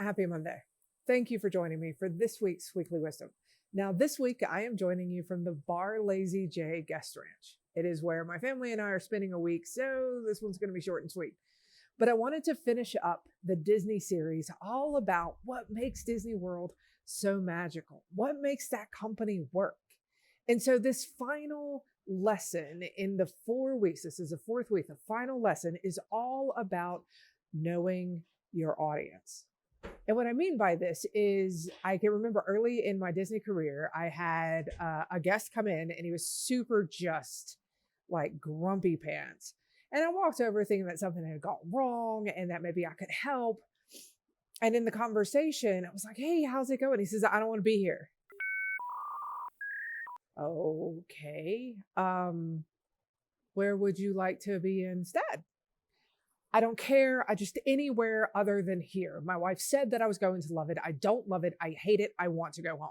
Happy Monday. Thank you for joining me for this week's Weekly Wisdom. Now, this week I am joining you from the Bar Lazy J Guest Ranch. It is where my family and I are spending a week, so this one's going to be short and sweet. But I wanted to finish up the Disney series all about what makes Disney World so magical, what makes that company work. And so this final lesson in the 4 weeks, this is the fourth week, the final lesson is all about knowing your audience. And what I mean by this is I can remember early in my Disney career, I had a guest come in and he was super just like grumpy pants. And I walked over thinking that something had gone wrong and that maybe I could help. And in the conversation, I was like, hey, how's it going? He says, I don't want to be here. Okay. Where would you like to be instead? I don't care. I just anywhere other than here. My wife said that I was going to love it. I don't love it. I hate it. I want to go home.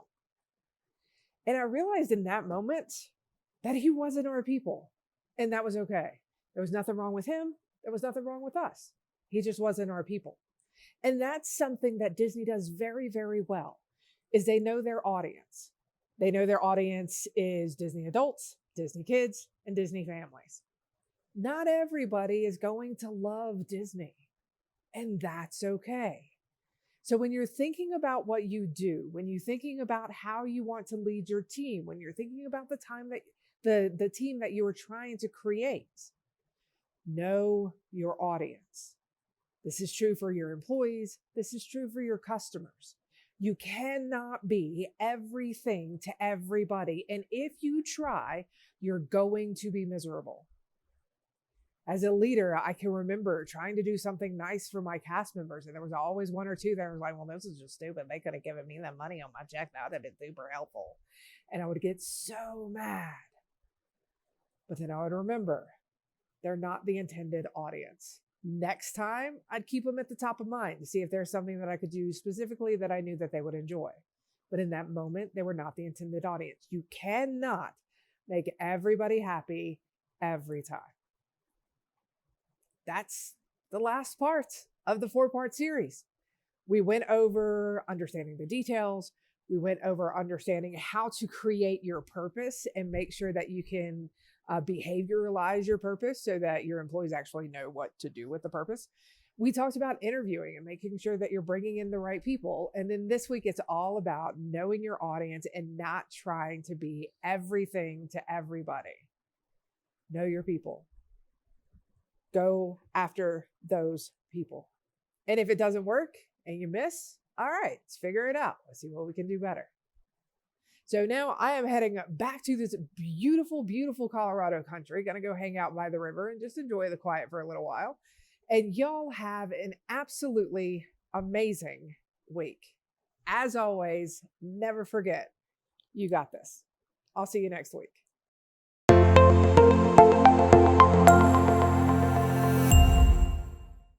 And I realized in that moment that he wasn't our people. And that was okay. There was nothing wrong with him. There was nothing wrong with us. He just wasn't our people. And that's something that Disney does very, very well, is they know their audience. They know their audience is Disney adults, Disney kids, and Disney families. Not everybody is going to love Disney, and that's okay. So when you're thinking about what you do, when you're thinking about how you want to lead your team, when you're thinking about the time that the team that you are trying to create, know your audience. This is true for your employees. This is true for your customers. You cannot be everything to everybody. And if you try, you're going to be miserable. As a leader, I can remember trying to do something nice for my cast members. And there was always one or two that was like, well, this is just stupid. They could have given me that money on my check. That would have been super helpful. And I would get so mad. But then I would remember, they're not the intended audience. Next time, I'd keep them at the top of mind to see if there's something that I could do specifically that I knew that they would enjoy. But in that moment, they were not the intended audience. You cannot make everybody happy every time. That's the last part of the 4-part series. We went over understanding the details. We went over understanding how to create your purpose and make sure that you can behavioralize your purpose so that your employees actually know what to do with the purpose. We talked about interviewing and making sure that you're bringing in the right people. And then this week, it's all about knowing your audience and not trying to be everything to everybody. Know your people. Go after those people. And if it doesn't work and you miss, all right, let's figure it out. Let's see what we can do better. So now I am heading back to this beautiful, beautiful Colorado country. Gonna go hang out by the river and just enjoy the quiet for a little while. And y'all have an absolutely amazing week. As always, never forget, you got this. I'll see you next week.